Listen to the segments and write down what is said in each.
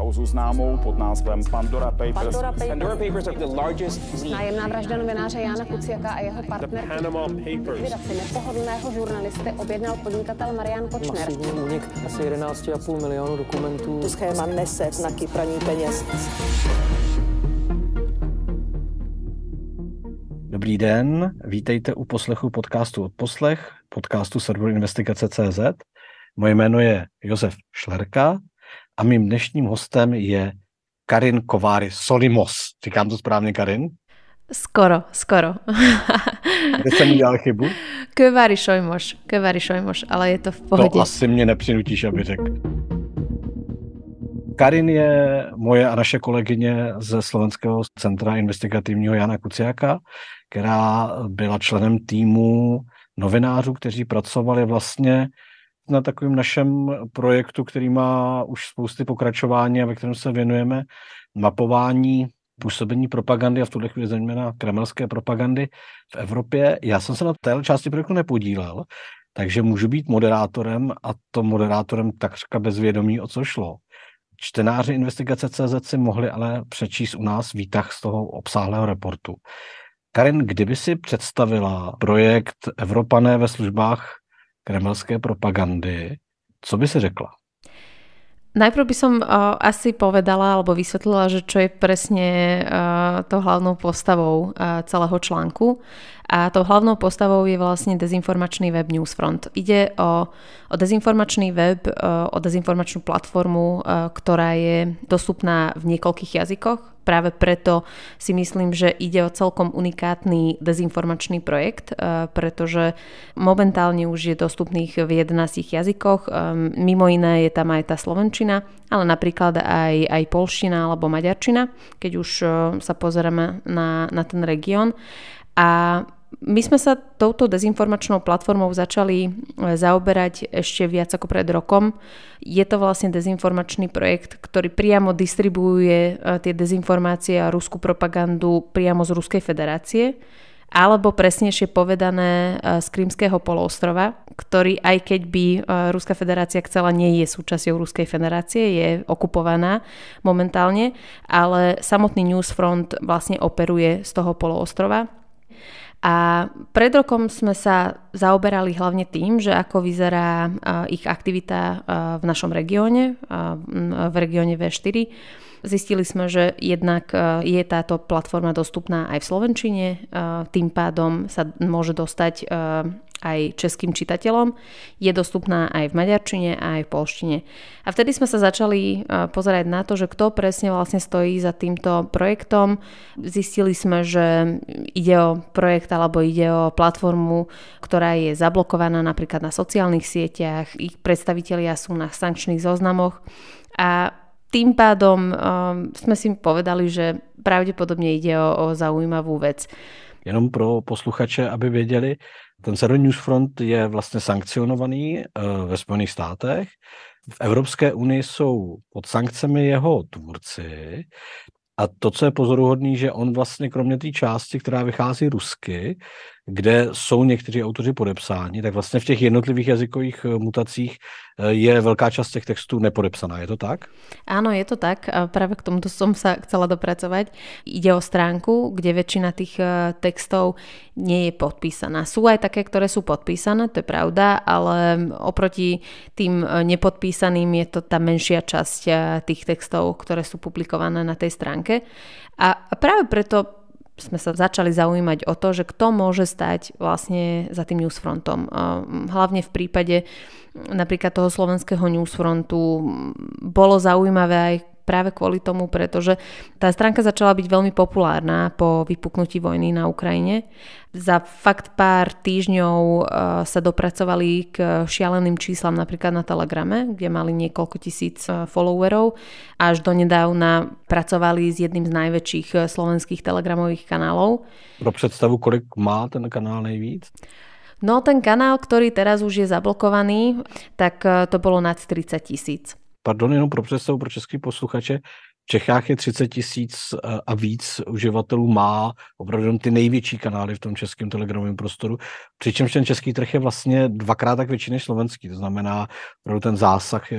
Kauzu známou pod názvem Pandora Papers. Pandora Papers are the largest leak. Nájemná vražda novináře Jána Kuciaka a jeho partnerky. The Panama Papers. Likvidaci nepohodlného žurnalisty objednal podnikatel Marian Kočner. Masivní únik asi 11,5 milionu dokumentů. Schéma nese znaky praní peněz. Dobrý den, vítejte u poslechu podcastu Odposlech, podcastu serveru Investigace.cz. Moje jméno je Josef Šlerka a mým dnešním hostem je Karin Kováry Solimos. Říkám to správně, Karin? Skoro. Kde jsem udělal chybu? Kováry Solimos, ale je to v pohodě. To asi mě nepřinutíš, aby řekl. Karin je moje a naše kolegyně ze Slovenského centra investigativního Jana Kuciaka, která byla členem týmu novinářů, kteří pracovali vlastně na takovém našem projektu, který má už spousty pokračování a ve kterém se věnujeme mapování působení propagandy a v tuhle chvíli zejména kremelské propagandy v Evropě. Já jsem se na téhle části projektu nepodílel, takže můžu být moderátorem a to moderátorem takřka bez vědomí, o co šlo. Čtenáři Investigace.cz si mohli ale přečíst u nás výtah z toho obsáhlého reportu. Karin, kdyby si představila projekt Evropané ve službách kremelské propagandy, co by si řekla? Najprv by som asi povedala alebo vysvetlila, že čo je presne tou hlavnou postavou celého článku. A tou hlavnou postavou je vlastne dezinformačný web Newsfront. Ide o dezinformačný web, o dezinformačnú platformu, ktorá je dostupná v niekoľkých jazykoch. Práve preto si myslím, že ide o celkom unikátny dezinformačný projekt, pretože momentálne už je dostupných v 11 jazykoch. Mimo iné je tam aj tá slovenčina, ale napríklad aj poľština alebo maďarčina, keď už sa pozeráme na ten región. A my sme sa touto dezinformačnou platformou začali zaoberať ešte viac ako pred rokom. Je to vlastne dezinformačný projekt, ktorý priamo distribuuje tie dezinformácie a ruskú propagandu priamo z Ruskej federácie, alebo presnejšie povedané z Krymského poloostrova, ktorý aj keď by Ruská federácia chcela, nie je súčasťou Ruskej federácie, je okupovaná momentálne, ale samotný Newsfront vlastne operuje z toho poloostrova. A pred rokom sme sa zaoberali hlavne tým, že ako vyzerá ich aktivita v našom regióne, v regióne V4. Zistili sme, že jednak je táto platforma dostupná aj v slovenčine, tým pádom sa môže dostať aj českým čitateľom. Je dostupná aj v maďarčine a aj v poľštine. A vtedy sme sa začali pozerať na to, že kto presne vlastne stojí za týmto projektom. Zistili sme, že ide o projekt alebo ide o platformu, ktorá je zablokovaná napríklad na sociálnych sieťach, ich predstavitelia sú na sankčných zoznamoch a tým pádom sme si povedali, že pravdepodobne ide o zaujímavú vec. Jenom pro posluchače, aby věděli, ten server Newsfront je vlastně sankcionovaný ve Spojených státech. V Evropské unii jsou pod sankcemi jeho tvůrci. A to, co je pozoruhodný, že on vlastně kromě té části, která vychází rusky, kde jsou někteří autoři podepsáni, tak vlastně v těch jednotlivých jazykových mutacích je velká časť těch textů nepodepsaná. Je to tak? Áno, je to tak. Práve k tomuto som sa chcela dopracovať. Ide o stránku, kde väčšina tých textov nie je podpísaná. Sú aj také, ktoré sú podpísané, to je pravda, ale oproti tým nepodpísaným je to tá menšia časť tých textov, ktoré sú publikované na tej stránke. A práve preto sme sa začali zaujímať o to, že kto môže stať vlastne za tým Newsfrontom. Hlavne v prípade napríklad toho slovenského Newsfrontu bolo zaujímavé aj práve kvôli tomu, pretože tá stránka začala byť veľmi populárna po vypuknutí vojny na Ukrajine. Za fakt pár týždňov sa dopracovali k šialeným číslam napríklad na Telegrame, kde mali niekoľko tisíc followerov. Až donedávna pracovali s jedným z najväčších slovenských telegramových kanálov. Pro představu, kolik má ten kanál nejvíc? No ten kanál, ktorý teraz už je zablokovaný, tak to bolo nad 30 000. Pardon, jenom pro představu pro český posluchače, v Čechách je 30 000 a víc uživatelů má opravdu ty největší kanály v tom českém telegramovém prostoru, přičemž ten český trh je vlastně dvakrát tak větší než slovenský, to znamená, opravdu ten zásah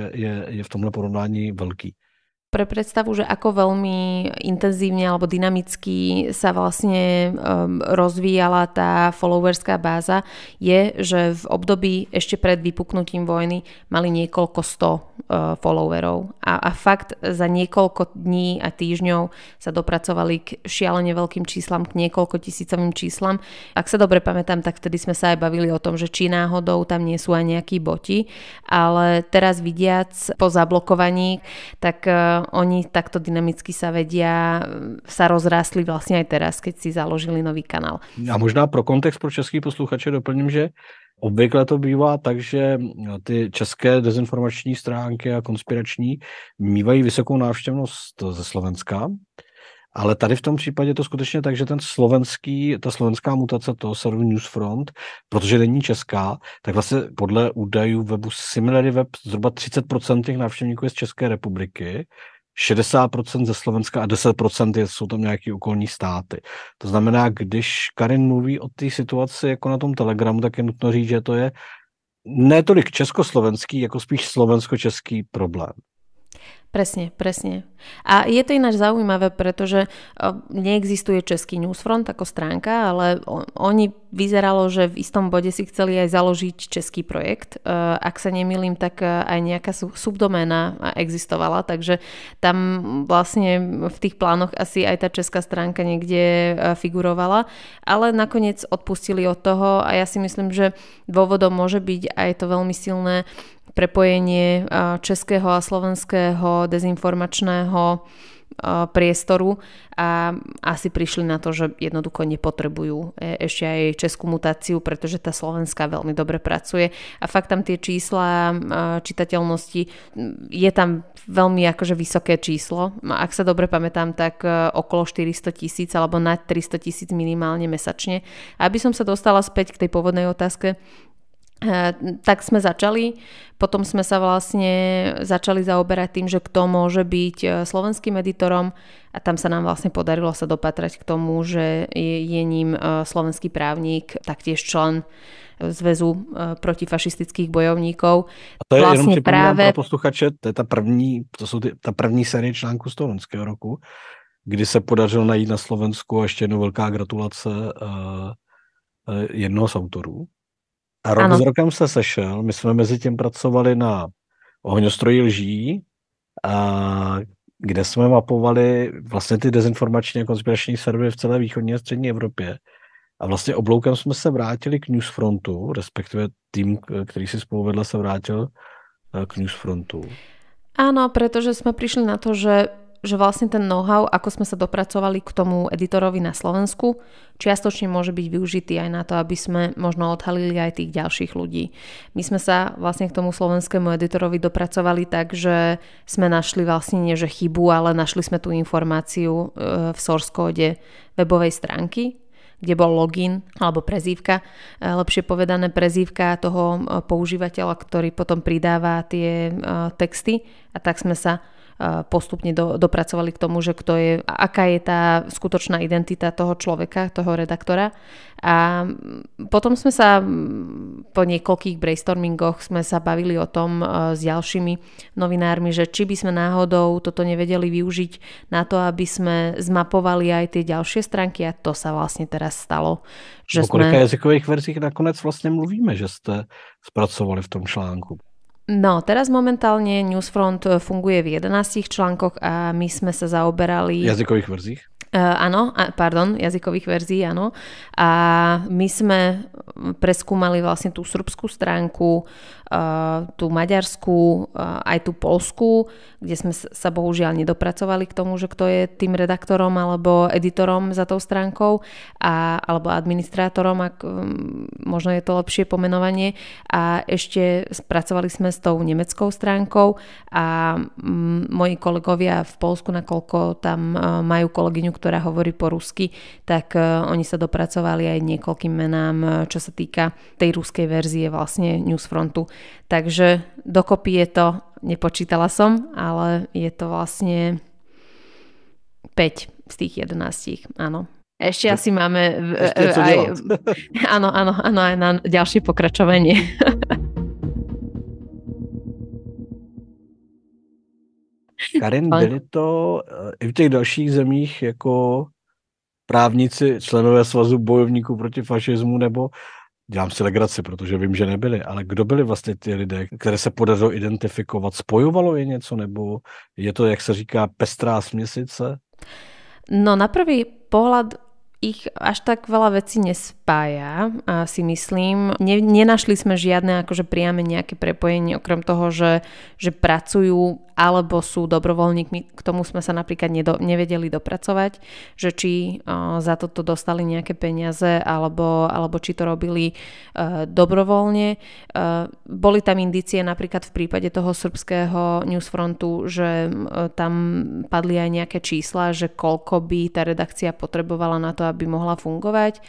je v tomhle porovnání velký. Pre predstavu, že ako veľmi intenzívne alebo dynamicky sa vlastne rozvíjala tá followerská báza, je, že v období ešte pred vypuknutím vojny mali niekoľko 100 followerov. A fakt za niekoľko dní a týždňov sa dopracovali k šialene veľkým číslam, k niekoľko tisícovým číslam. Ak sa dobre pamätám, tak vtedy sme sa aj bavili o tom, že či náhodou tam nie sú aj nejakí boti, ale teraz vidiac po zablokovaní, tak oni takto dynamicky sa rozrástli vlastne aj teraz, keď si založili nový kanál. A možná pro kontext pro český posluchače doplním, že obvykle to bývá tak, že ty české dezinformační stránky a konspirační mývají vysokou návštěvnost ze Slovenska, ale tady v tom případě je to skutečně tak, že ta slovenská mutace toho serveru Newsfront, protože není česká, tak vlastně podle údajů webu SimilaryWeb zhruba 30% těch návštěvníků je z České republiky, 60% ze Slovenska a 10% jsou tam nějaký okolní státy. To znamená, když Karin mluví o té situaci jako na tom Telegramu, tak je nutno říct, že to je ne tolik československý, jako spíš slovensko-český problém. Presne. A je to ináč zaujímavé, pretože neexistuje český Newsfront ako stránka, ale oni vyzeralo, že v istom bode si chceli aj založiť český projekt. Ak sa nemýlim, tak aj nejaká subdoména existovala, takže tam vlastne v tých plánoch asi aj tá česká stránka niekde figurovala, ale nakoniec odpustili od toho a ja si myslím, že dôvodom môže byť aj to veľmi silné prepojenie českého a slovenského dezinformačného priestoru a asi prišli na to, že jednoducho nepotrebujú ešte aj českú mutáciu, pretože tá slovenská veľmi dobre pracuje a fakt tam tie čísla čitateľnosti je tam veľmi akože vysoké číslo. Ak sa dobre pamätám, tak okolo 400,000 alebo nad 300,000 minimálne mesačne. A aby som sa dostala späť k tej pôvodnej otázke, tak sme začali, potom sme sa vlastne začali zaoberať tým, že kto môže byť slovenským editorom a tam sa nám vlastne podarilo sa dopatrať k tomu, že je ním slovenský právnik, taktiež člen Zväzu protifašistických bojovníkov. A to je vlastne jenom práve pro posluchače, to je ta první série článků z toho loňského roku, kdy se podařilo najít na Slovensku a ještě jednou velká gratulace jednoho z autorů. A rok s rokem se sešel, my jsme mezi tím pracovali na ohňostroji lží, kde jsme mapovali vlastně ty dezinformační a konspirační servery v celé východní a střední Evropě. A vlastně obloukem jsme se vrátili k Newsfrontu, respektive tým, který si spolu vedle, se vrátil k Newsfrontu. Áno, pretože sme prišli na to, že vlastne ten know-how, ako sme sa dopracovali k tomu editorovi na Slovensku, čiastočne môže byť využitý aj na to, aby sme možno odhalili aj tých ďalších ľudí. My sme sa vlastne k tomu slovenskému editorovi dopracovali tak, že sme našli vlastne nie že chybu, ale našli sme tú informáciu v source kóde webovej stránky, kde bol login alebo prezývka, lepšie povedané prezývka toho používateľa, ktorý potom pridáva tie texty a tak sme sa postupne dopracovali k tomu, že aká je tá skutočná identita toho človeka, toho redaktora. A potom sme sa po niekoľkých brainstormingoch sme sa bavili o tom s ďalšími novinármi, že či by sme náhodou toto nevedeli využiť na to, aby sme zmapovali aj tie ďalšie stránky a to sa vlastne teraz stalo. O kolika jazykových verzích nakonec vlastne mluvíme, že ste spracovali v tom článku? No, teraz momentálne Newsfront funguje v 11 článkoch a my sme sa zaoberali... Jazykových verziích? Jazykových verzií, áno. A my sme preskúmali vlastne tú srbskú stránku, tú maďarskú, aj tú poľskú, kde sme sa bohužiaľ nedopracovali k tomu, že kto je tým redaktorom alebo editorom za tou stránkou, alebo administrátorom, ak možno je to lepšie pomenovanie. A ešte spracovali sme s tou nemeckou stránkou a moji kolegovia v Poľsku, nakoľko tam majú kolegyňu, ktorá hovorí po rusky, tak oni sa dopracovali aj niekoľkým menám, čo sa týka tej ruskej verzie vlastne Newsfrontu. Takže dokopy je to, nepočítala som, ale je to vlastne 5 z tých 11, áno. Ešte asi máme áno, aj na ďalšie pokračovanie. Karin, byli to i v těch dalších zemích jako právníci, členové svazu bojovníků proti fašismu, nebo dělám si legraci, protože vím, že nebyli, ale kdo byli vlastně ty lidé, které se podařilo identifikovat? Spojovalo je něco, nebo je to, jak se říká, pestrá směsice? No na prvý pohľad ich až tak veľa vecí nespája, si myslím. Nenašli sme žiadne akože priame nejaké prepojenie, okrem toho, že pracujú alebo sú dobrovoľníkmi. K tomu sme sa napríklad nevedeli dopracovať, že či za toto dostali nejaké peniaze alebo či to robili dobrovoľne. Boli tam indície napríklad v prípade toho srbského Newsfrontu, že tam padli aj nejaké čísla, že koľko by tá redakcia potrebovala na to, aby mohla fungovať.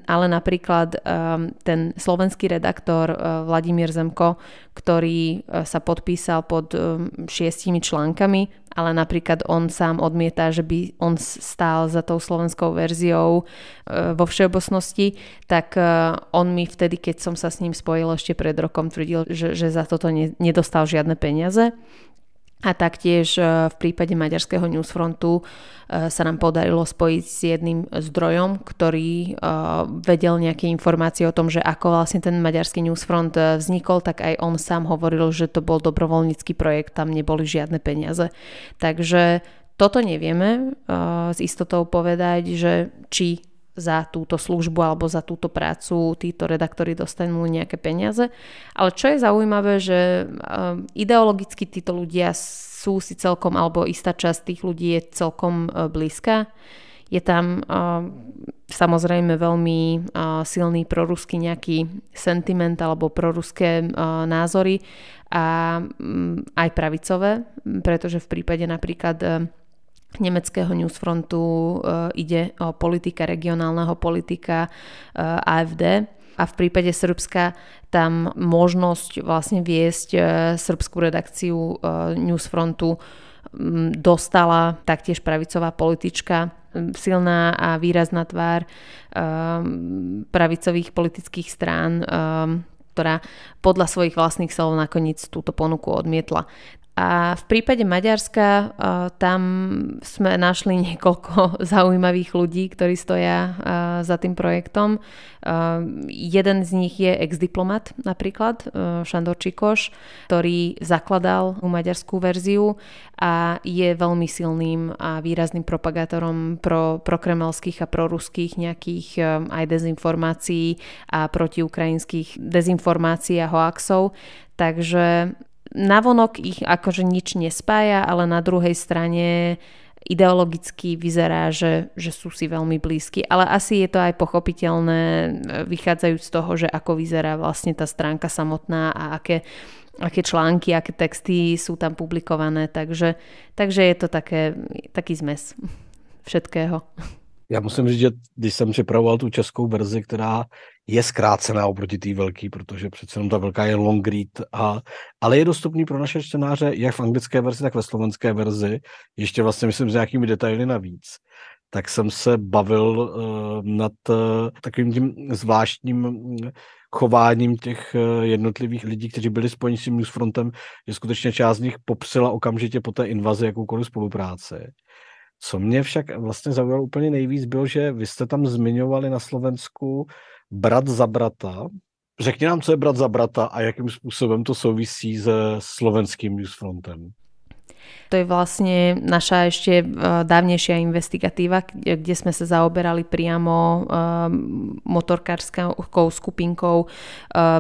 Ale napríklad ten slovenský redaktor Vladimír Zemko, ktorý sa podpísal pod 6 článkami, ale napríklad on sám odmieta, že by on stál za tou slovenskou verziou vo všeobecnosti, tak on mi vtedy, keď som sa s ním spojil ešte pred rokom, tvrdil, že za toto nedostal žiadne peniaze. A taktiež v prípade maďarského Newsfrontu sa nám podarilo spojiť s jedným zdrojom, ktorý vedel nejaké informácie o tom, že ako vlastne ten maďarský Newsfront vznikol, tak aj on sám hovoril, že to bol dobrovoľnícky projekt, tam neboli žiadne peniaze. Takže toto nevieme s istotou povedať, že či za túto službu alebo za túto prácu títo redaktori dostanú nejaké peniaze. Ale čo je zaujímavé, že ideologicky títo ľudia sú si celkom, alebo istá časť tých ľudí je celkom blízka. Je tam samozrejme veľmi silný proruský nejaký sentiment alebo proruské názory a aj pravicové, pretože v prípade napríklad nemeckého Newsfrontu ide o politika, regionálneho politika AfD a v prípade Srbska tam možnosť vlastne viesť srbskú redakciu Newsfrontu dostala taktiež pravicová politička, silná a výrazná tvár pravicových politických strán, ktorá podľa svojich vlastných slov nakoniec túto ponuku odmietla. A v prípade Maďarska tam sme našli niekoľko zaujímavých ľudí, ktorí stoja za tým projektom. Jeden z nich je ex-diplomat napríklad, Šandor Čikoš, ktorý zakladal maďarskú verziu a je veľmi silným a výrazným propagátorom prokremelských a proruských nejakých aj dezinformácií a protiukrajinských dezinformácií a hoaxov. Takže navonok ich akože nič nespája, ale na druhej strane ideologicky vyzerá, že sú si veľmi blízki. Ale asi je to aj pochopiteľné, vychádzajúc z toho, že ako vyzerá vlastne tá stránka samotná a aké články, aké texty sú tam publikované. Takže je to taký zmes všetkého. Já musím říct, že když jsem připravoval tu českou verzi, která je zkrácená oproti té velký, protože přece jenom ta velká je long read, ale je dostupný pro naše čtenáře jak v anglické verzi, tak ve slovenské verzi, ještě vlastně myslím s nějakými detaily navíc. Tak jsem se bavil nad takovým tím zvláštním chováním těch jednotlivých lidí, kteří byli spojeni s tím Newsfrontem, že skutečně část z nich popřela okamžitě po té invazi jakoukoliv spolupráci. Co mě však vlastně zaujalo úplně nejvíc, bylo, že vy jste tam zmiňovali na Slovensku brat za brata. Řekni nám, co je brat za brata a jakým způsobem to souvisí se slovenským Newsfrontem. To je vlastne naša ešte dávnejšia investigatíva, kde sme sa zaoberali priamo motorkárskou skupinkou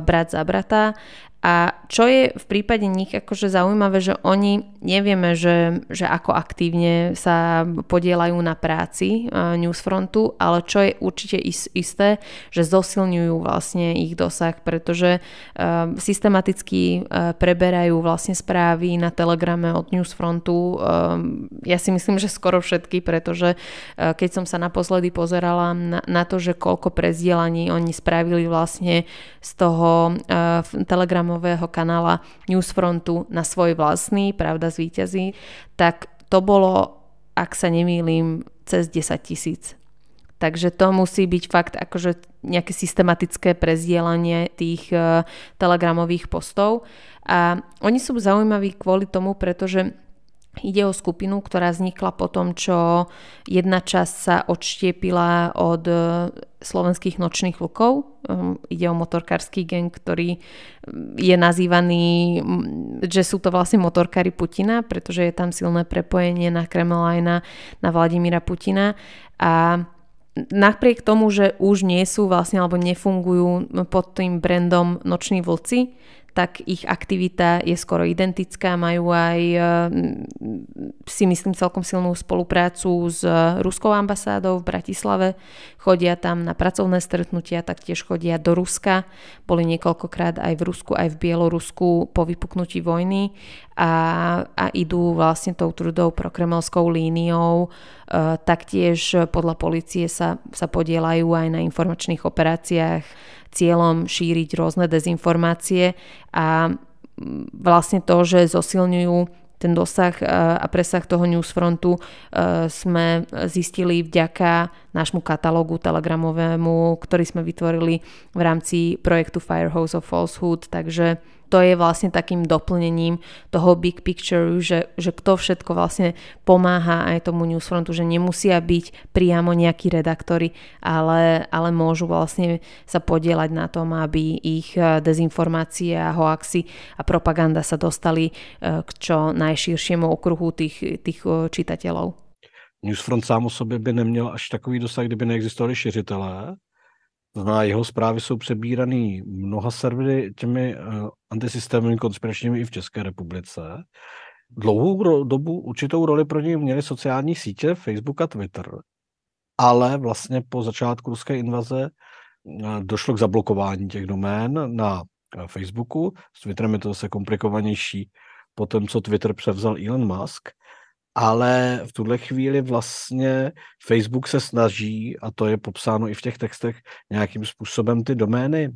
Brat za brata. A čo je v prípade nich akože zaujímavé, že oni nevieme, že ako aktívne sa podieľajú na práci Newsfrontu, ale čo je určite isté, že zosilňujú vlastne ich dosah, pretože systematicky preberajú vlastne správy na Telegrame od Newsfrontu. Ja si myslím, že skoro všetky, pretože keď som sa naposledy pozerala na to, že koľko prezdielaní oni spravili vlastne z toho Telegramu kanála Newsfrontu na svoj vlastný, pravda zvíťazí, tak to bolo, ak sa nemýlim, cez 10 000. Takže to musí byť fakt akože nejaké systematické prezdielanie tých telegramových postov. A oni sú zaujímaví kvôli tomu, pretože Ide o skupinu, ktorá vznikla po tom, čo jedna časť sa odštiepila od slovenských nočných vlkov. Ide o motorkársky gang, ktorý je nazývaný, že sú to vlastne motorkári Putina, pretože je tam silné prepojenie na Kreml aj na Vladimíra Putina. A napriek tomu, že už nie sú vlastne alebo nefungujú pod tým brandom Noční vlci, tak ich aktivita je skoro identická. Majú aj, si myslím, celkom silnú spoluprácu s ruskou ambasádou v Bratislave. Chodia tam na pracovné stretnutia, taktiež chodia do Ruska. Boli niekoľkokrát aj v Rusku, aj v Bielorusku po vypuknutí vojny a idú vlastne tou tvrdou prokremelskou líniou. Taktiež podľa polície sa podieľajú aj na informačných operáciách cieľom šíriť rôzne dezinformácie a vlastne to, že zosilňujú ten dosah a presah toho newsfrontu sme zistili vďaka nášmu katalógu telegramovému, ktorý sme vytvorili v rámci projektu Firehouse of Falsehood, takže to je vlastne takým doplnením toho big picture, že kto všetko vlastne pomáha aj tomu newsfrontu, že nemusia byť priamo nejakí redaktori, ale môžu vlastne sa podieľať na tom, aby ich dezinformácie a hoaxy a propaganda sa dostali k čo najširšiemu okruhu tých čitateľov. Newsfront sám o sobě by neměl až takový dosah, kdyby neexistovali šiřitelé. Na jeho zprávy jsou přebíraný mnoha servery těmi antisystémovými konspiračními i v České republice. Dlouhou dobu určitou roli pro něj měly sociální sítě, Facebook a Twitter. Ale vlastně po začátku ruské invaze došlo k zablokování těch domén na Facebooku. S Twitterem je to zase komplikovanější po tom, co Twitter převzal Elon Musk. Ale v tuhle chvíli vlastně Facebook se snaží, a to je popsáno i v těch textech, nějakým způsobem ty domény,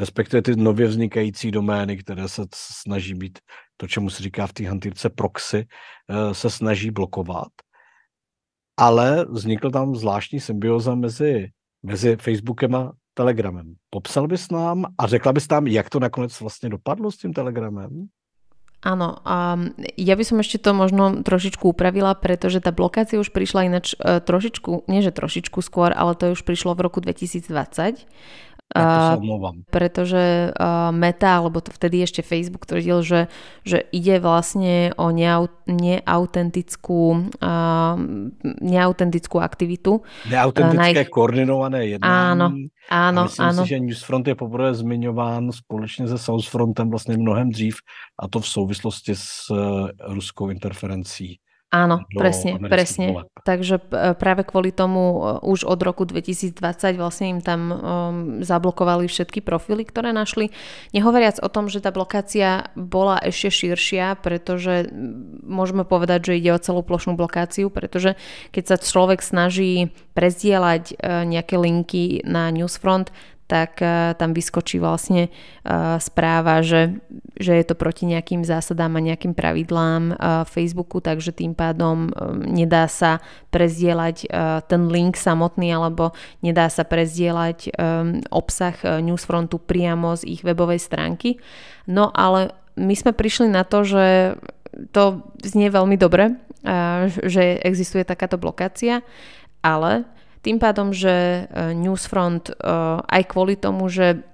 respektive ty nově vznikající domény, které se snaží být to, čemu se říká v té hantýrce proxy, se snaží blokovat. Ale vznikl tam zvláštní symbioza mezi Facebookem a Telegramem. Popsal bys nám a řekla bys nám, jak to nakonec vlastně dopadlo s tím Telegramem? Áno, ja by som ešte to možno trošičku upravila, pretože tá blokácia už prišla ináč trošičku, nie že trošičku skôr, ale to už prišlo v roku 2020. Pretože Meta, alebo to vtedy ešte Facebook tvrdil, že ide vlastne o neautentickú aktivitu. Neautentické koordinované jednání. Áno. Myslím si, že Newsfront je poprvé zmiňován společně se Southfrontem vlastně mnohem dřív, a to v souvislosti s ruskou interferencí. Áno, presne. Takže práve kvôli tomu už od roku 2020 vlastne im tam zablokovali všetky profily, ktoré našli. Nehovoriac o tom, že tá blokácia bola ešte širšia, pretože môžeme povedať, že ide o celú plošnú blokáciu, pretože keď sa človek snaží prezdieľať nejaké linky na Newsfront, tak tam vyskočí vlastne správa, že je to proti nejakým zásadám a nejakým pravidlám Facebooku, takže tým pádom nedá sa prezdieľať ten link samotný, alebo nedá sa prezdieľať obsah Newsfrontu priamo z ich webovej stránky. No ale my sme prišli na to, že to znie veľmi dobre, že existuje takáto blokácia, ale tým pádom, že Newsfront aj kvôli tomu, že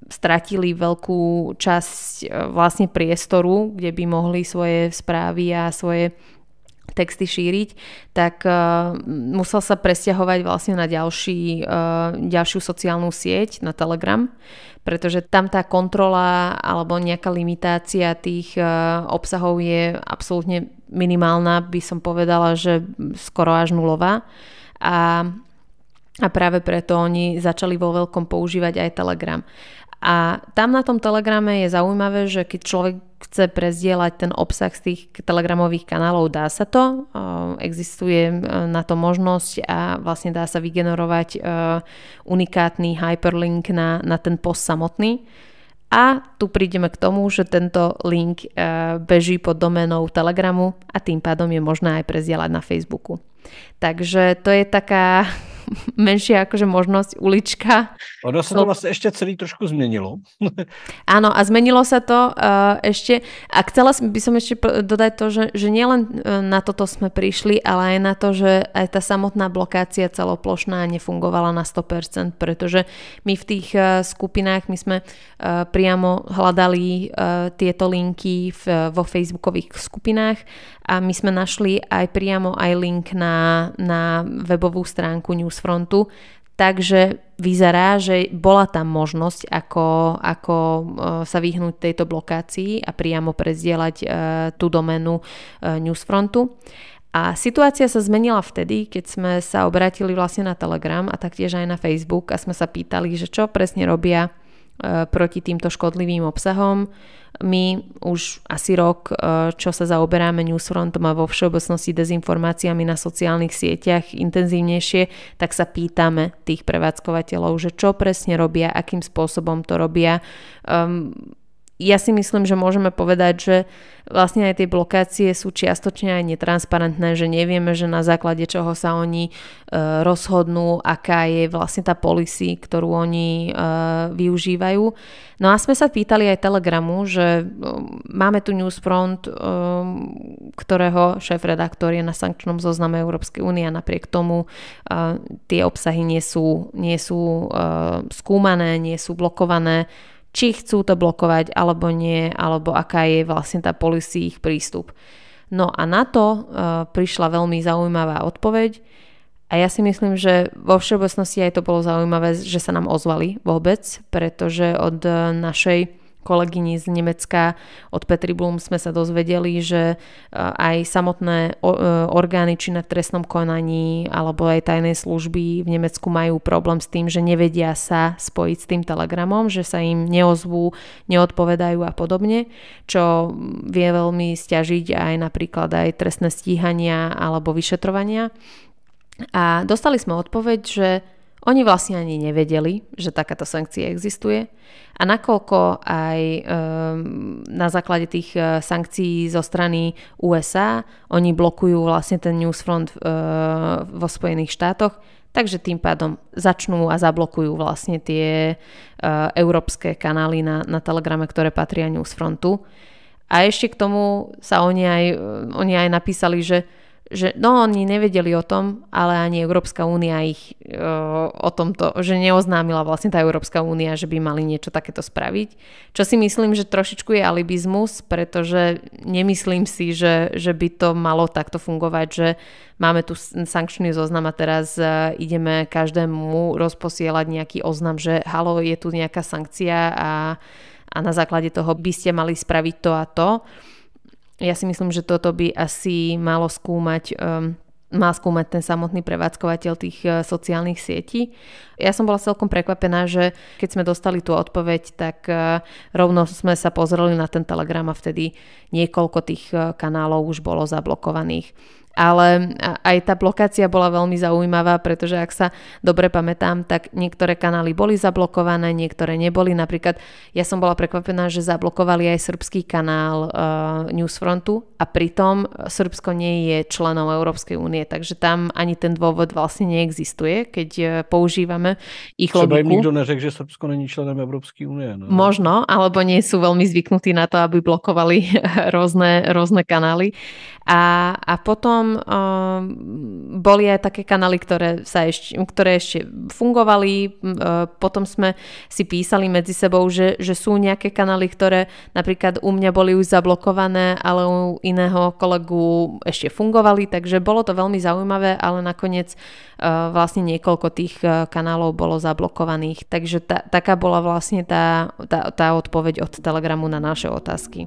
stratili veľkú časť vlastne priestoru, kde by mohli svoje správy a svoje texty šíriť, tak musel sa presťahovať vlastne na ďalšiu sociálnu sieť, na Telegram, pretože tam tá kontrola alebo nejaká limitácia tých obsahov je absolútne minimálna, by som povedala, že skoro až nulová. A práve preto oni začali vo veľkom používať aj Telegram. A tam na tom Telegrame je zaujímavé, že keď človek chce prezdieľať ten obsah z tých telegramových kanálov, dá sa to. Existuje na to možnosť a vlastne dá sa vygenerovať unikátny hyperlink na ten post samotný. A tu prídeme k tomu, že tento link beží pod doménou Telegramu a tým pádom je možné aj prezdieľať na Facebooku. Takže to je taká menšia akože možnosť, ulička. Ono sa to vlastne ešte celý trošku zmenilo. Áno, a zmenilo sa to ešte. A chcela by som ešte dodať to, že nielen na toto sme prišli, ale aj na to, že aj tá samotná blokácia celoplošná nefungovala na 100%, pretože my v tých skupinách, my sme priamo hľadali tieto linky vo facebookových skupinách a my sme našli aj priamo aj link na webovú stránku Newsfrontu. Takže vyzerá, že bola tam možnosť, ako sa vyhnúť tejto blokácii a priamo prezdieľať tú doménu Newsfrontu. A situácia sa zmenila vtedy, keď sme sa obrátili vlastne na Telegram a taktiež aj na Facebook a sme sa pýtali, že čo presne robia proti týmto škodlivým obsahom. My už asi rok, čo sa zaoberáme Newsfrontom a vo všeobecnosti dezinformáciami na sociálnych sieťach intenzívnejšie, tak sa pýtame tých prevádzkovateľov, že čo presne robia, akým spôsobom to robia. Ja si myslím, že môžeme povedať, že vlastne aj tie blokácie sú čiastočne aj netransparentné, že nevieme, že na základe čoho sa oni rozhodnú, aká je vlastne tá policy, ktorú oni využívajú. No a sme sa pýtali aj Telegramu, že máme tu Newsfront, ktorého šéf-redaktor je na sankčnom zozname Európskej únie a napriek tomu tie obsahy nie sú skúmané, nie sú blokované. Či chcú to blokovať, alebo nie, alebo aká je vlastne tá policy, ich prístup. No a na to prišla veľmi zaujímavá odpoveď a ja si myslím, že vo všeobecnosti aj to bolo zaujímavé, že sa nám ozvali vôbec, pretože od našej kolegyni z Nemecka, od Petry Blum sme sa dozvedeli, že aj samotné orgány činné v trestnom konaní alebo aj tajné služby v Nemecku majú problém s tým, že nevedia sa spojiť s tým Telegramom, že sa im neozvú, neodpovedajú a podobne, čo vie veľmi sťažiť aj napríklad aj trestné stíhania alebo vyšetrovania. A dostali sme odpoveď, že oni vlastne ani nevedeli, že takáto sankcia existuje a nakoľko aj na základe tých sankcií zo strany USA oni blokujú vlastne ten Newsfront vo Spojených štátoch, takže tým pádom začnú a zablokujú vlastne tie európske kanály na Telegrame, ktoré patria Newsfrontu. A ešte k tomu sa oni aj napísali, že oni nevedeli o tom, ale ani Európska únia ich o tomto, že neoznámila vlastne tá Európska únia, že by mali niečo takéto spraviť. Čo si myslím, že trošičku je alibizmus, pretože nemyslím si, že by to malo takto fungovať, že máme tu sankčný zoznam a teraz ideme každému rozposielať nejaký oznam, že halo, je tu nejaká sankcia a na základe toho by ste mali spraviť to a to. Ja si myslím, že toto by asi mal skúmať ten samotný prevádzkovateľ tých sociálnych sietí. Ja som bola celkom prekvapená, že keď sme dostali tú odpoveď, tak rovno sme sa pozreli na ten Telegram a vtedy niekoľko tých kanálov už bolo zablokovaných. Ale aj tá blokácia bola veľmi zaujímavá, pretože ak sa dobre pamätám, tak niektoré kanály boli zablokované, niektoré neboli. Napríklad ja som bola prekvapená, že zablokovali aj srbský kanál Newsfrontu a pritom Srbsko nie je členom Európskej únie, takže tam ani ten dôvod vlastne neexistuje, keď používame ich logiku. Třeba im nikto neřekl, že Srbsko není členom Európskej únie. No. Možno, alebo nie sú veľmi zvyknutí na to, aby blokovali rôzne kanály. A potom boli aj také kanály, ktoré ešte fungovali. Potom sme si písali medzi sebou, že sú nejaké kanály, ktoré napríklad u mňa boli už zablokované, ale u iného kolegu ešte fungovali, takže bolo to veľmi zaujímavé, ale nakoniec vlastne niekoľko tých kanálov bolo zablokovaných. Takže taká bola vlastne tá odpoveď od Telegramu na naše otázky.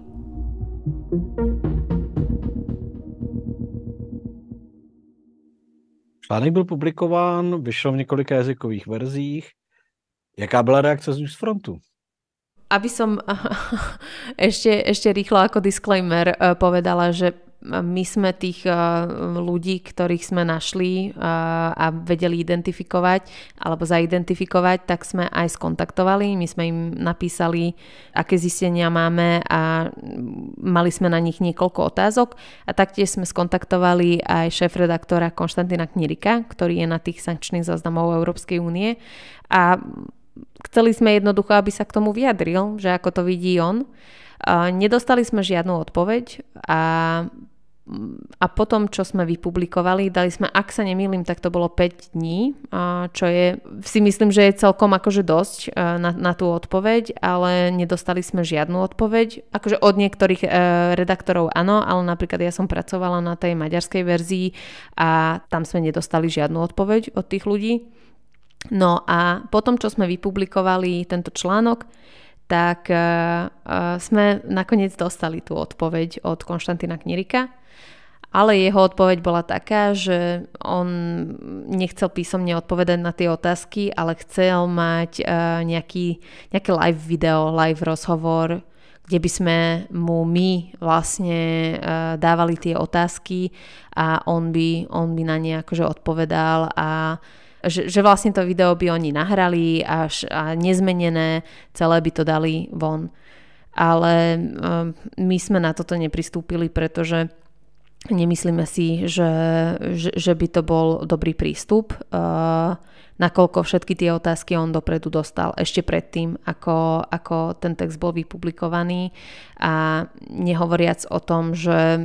Článek byl publikován, vyšel v několika jazykových verzích. Jaká byla reakce z Newsfrontu? Aby som ešte rýchlo ako disclaimer povedala, že my sme tých ľudí, ktorých sme našli a vedeli identifikovať alebo zaidentifikovať, tak sme aj skontaktovali. My sme im napísali, aké zistenia máme a mali sme na nich niekoľko otázok a taktiež sme skontaktovali aj šéfredaktora Konštantína Knírika, ktorý je na tých sankčných záznamov Európskej únie a chceli sme jednoducho, aby sa k tomu vyjadril, že ako to vidí on. Nedostali sme žiadnu odpoveď a potom, čo sme vypublikovali, dali sme, ak sa nemýlim, tak to bolo 5 dní, čo je, si myslím, že je celkom akože dosť na tú odpoveď, ale nedostali sme žiadnu odpoveď. Akože od niektorých redaktorov áno, ale napríklad ja som pracovala na tej maďarskej verzii a tam sme nedostali žiadnu odpoveď od tých ľudí. No a potom, čo sme vypublikovali tento článok, tak sme nakoniec dostali tú odpoveď od Konštantína Knírika, ale jeho odpoveď bola taká, že on nechcel písomne odpovedať na tie otázky, ale chcel mať nejaké live video, live rozhovor, kde by sme mu my vlastne dávali tie otázky a on by na ne akože odpovedal a že vlastne to video by oni nahrali a nezmenené, celé by to dali von. Ale my sme na toto nepristúpili, pretože nemyslíme si, že by to bol dobrý prístup, nakoľko všetky tie otázky on dopredu dostal ešte predtým, ako ten text bol vypublikovaný a nehovoriac o tom, že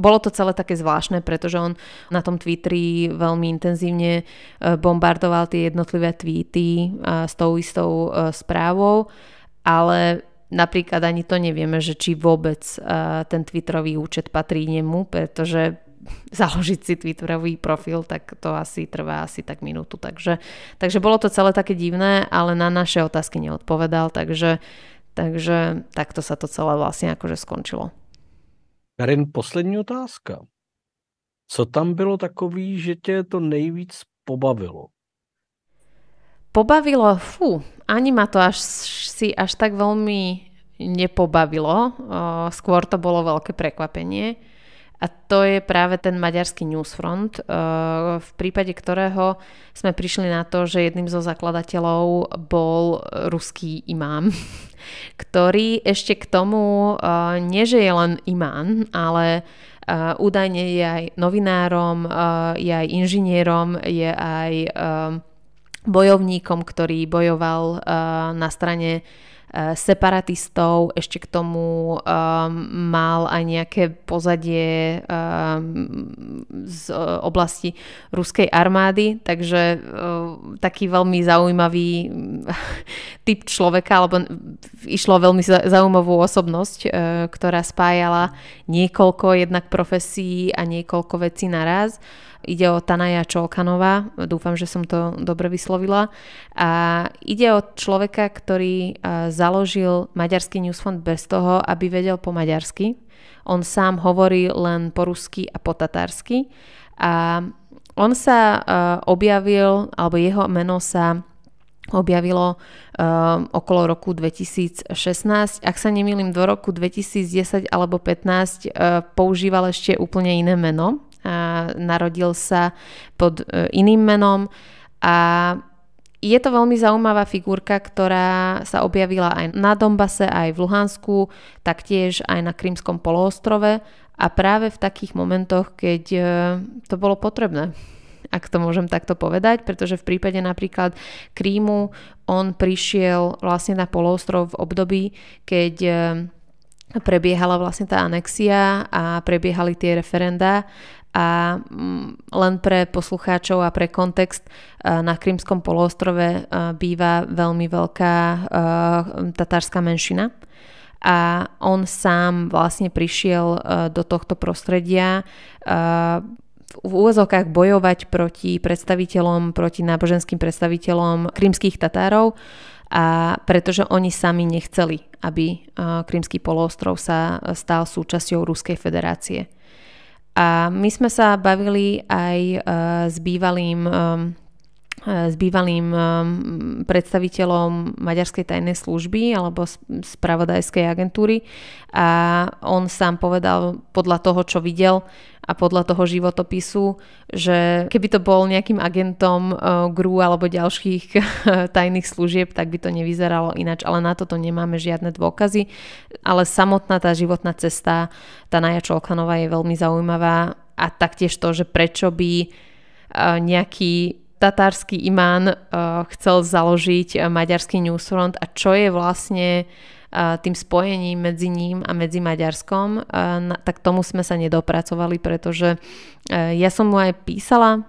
bolo to celé také zvláštne, pretože on na tom Twitteri veľmi intenzívne bombardoval tie jednotlivé tweety s tou istou správou, ale napríklad ani to nevieme, že či vôbec ten Twitterový účet patrí nemu, pretože založiť si Twitterový profil, tak to asi trvá asi tak minútu. Takže bolo to celé také divné, ale na naše otázky neodpovedal, takže takto sa to celé vlastne akože skončilo. Karin, poslední otázka. Co tam bylo takový, že tě to nejvíc pobavilo? Pobavilo? Ani ma to až tak veľmi nepobavilo. Skôr to bolo veľké prekvapenie. A to je práve ten maďarský Newsfront, v prípade ktorého sme prišli na to, že jedným zo zakladateľov bol ruský imám, ktorý ešte k tomu nie, že je len imám, ale údajne je aj novinárom, je aj inžinierom, je aj bojovníkom, ktorý bojoval na strane separatistov, ešte k tomu mal aj nejaké pozadie z oblasti ruskej armády, takže taký veľmi zaujímavý typ človeka, alebo išlo veľmi zaujímavú osobnosť, ktorá spájala niekoľko jednak profesí a niekoľko vecí naraz. Ide o Tanaja Čolkanova, dúfam, že som to dobre vyslovila. A ide o človeka, ktorý založil maďarský Newsfront bez toho, aby vedel po maďarsky. On sám hovorí len po rusky a po tatársky. A on sa objavil, alebo jeho meno sa objavilo okolo roku 2016. Ak sa nemýlim, do roku 2010 alebo 2015 používal ešte úplne iné meno. A narodil sa pod iným menom a je to veľmi zaujímavá figurka, ktorá sa objavila aj na Donbase, aj v Luhansku, taktiež aj na Krymskom poloostrove a práve v takých momentoch, keď to bolo potrebné, ak to môžem takto povedať, pretože v prípade napríklad Krímu on prišiel vlastne na poloostrov v období, keď prebiehala vlastne tá anexia a prebiehali tie referendá. A len pre poslucháčov a pre kontext, na Krymskom poloostrove býva veľmi veľká tatárska menšina a on sám vlastne prišiel do tohto prostredia v úvodzovkách bojovať proti náboženským predstaviteľom krymských Tatárov, a pretože oni sami nechceli, aby Krymský poloostrov sa stal súčasťou Ruskej federácie. A my sme sa bavili aj s bývalým s bývalým predstaviteľom maďarskej tajnej služby alebo spravodajskej agentúry a on sám povedal podľa toho, čo videl a podľa toho životopisu, že keby to bol nejakým agentom GRU alebo ďalších tajných služieb, tak by to nevyzeralo ináč, ale na toto nemáme žiadne dôkazy, ale samotná tá životná cesta, tá Naja Čolkanová je veľmi zaujímavá a taktiež to, že prečo by nejaký tatársky imán chcel založiť maďarský newsfront a čo je vlastne tým spojením medzi ním a medzi Maďarskom, tak tomu sme sa nedopracovali, pretože ja som mu aj písala,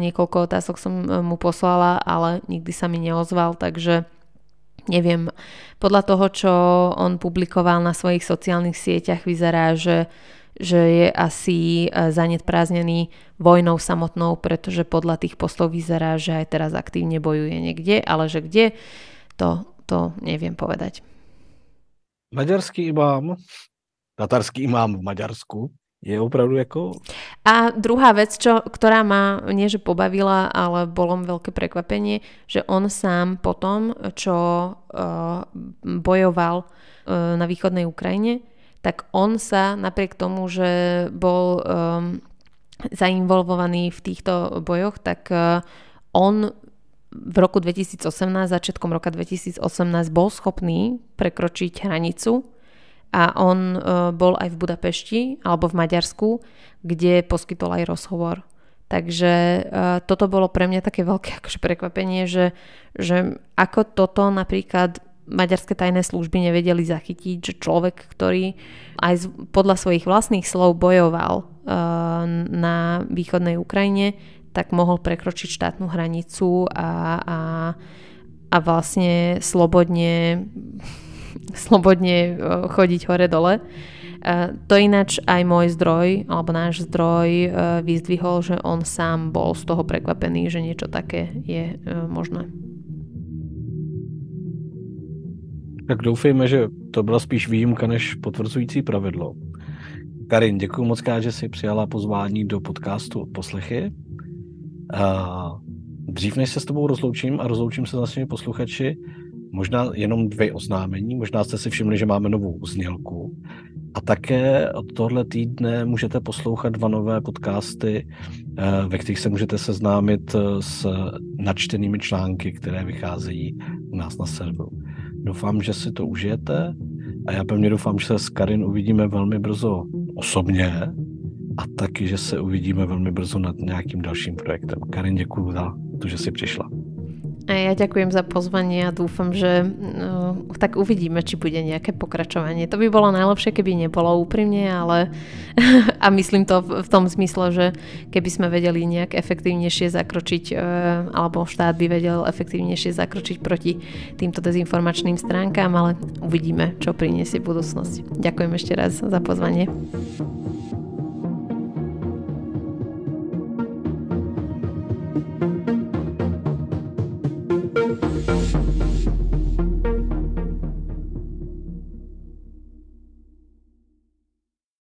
niekoľko otázok som mu poslala, ale nikdy sa mi neozval, takže neviem. Podľa toho, čo on publikoval na svojich sociálnych sieťach, vyzerá, že je asi zanedprázdnený vojnou samotnou, pretože podľa tých postov vyzerá, že aj teraz aktívne bojuje niekde, ale že kde, to neviem povedať. Maďarský imám, tatarský imám v Maďarsku je opravdu jako... A druhá vec, ktorá ma nie že pobavila, ale bolo veľké prekvapenie, že on sám potom, čo bojoval na východnej Ukrajine, tak on sa napriek tomu, že bol zainvolvovaný v týchto bojoch, tak on v roku 2018, začiatkom roka 2018 bol schopný prekročiť hranicu a on bol aj v Budapešti alebo v Maďarsku, kde poskytol aj rozhovor. Takže toto bolo pre mňa také veľké akože prekvapenie, že ako toto napríklad maďarské tajné služby nevedeli zachytiť, že človek, ktorý aj podľa svojich vlastných slov bojoval na východnej Ukrajine, tak mohol prekročiť štátnu hranicu a vlastne slobodne chodiť hore-dole. To ináč aj môj zdroj, alebo náš zdroj vyzdvihol, že on sám bol z toho prekvapený, že niečo také je možné. Tak doufejme, že to byla spíš výjimka než potvrzující pravidlo. Karin, děkuji moc krát, že jsi přijala pozvání do podcastu Odposlechy. Dřív než se s tebou rozloučím a rozloučím se s našimi posluchači, možná jenom 2 oznámení. Možná jste si všimli, že máme novou znělku. A také od tohle týdne můžete poslouchat 2 nové podcasty, ve kterých se můžete seznámit s načtenými články, které vycházejí u nás na serveru. Doufám, že si to užijete a já pevně doufám, že se s Karin uvidíme velmi brzo osobně a taky, že se uvidíme velmi brzo nad nějakým dalším projektem. Karin, děkuju za to, že jsi přišla. A ja ďakujem za pozvanie a dúfam, že tak uvidíme, či bude nejaké pokračovanie. To by bolo najlepšie, keby nebolo úprimne, ale a myslím to v tom zmysle, že keby sme vedeli nejak efektívnejšie zakročiť, alebo štát by vedel efektívnejšie zakročiť proti týmto dezinformačným stránkám, ale uvidíme, čo priniesie budúcnosť. Ďakujem ešte raz za pozvanie.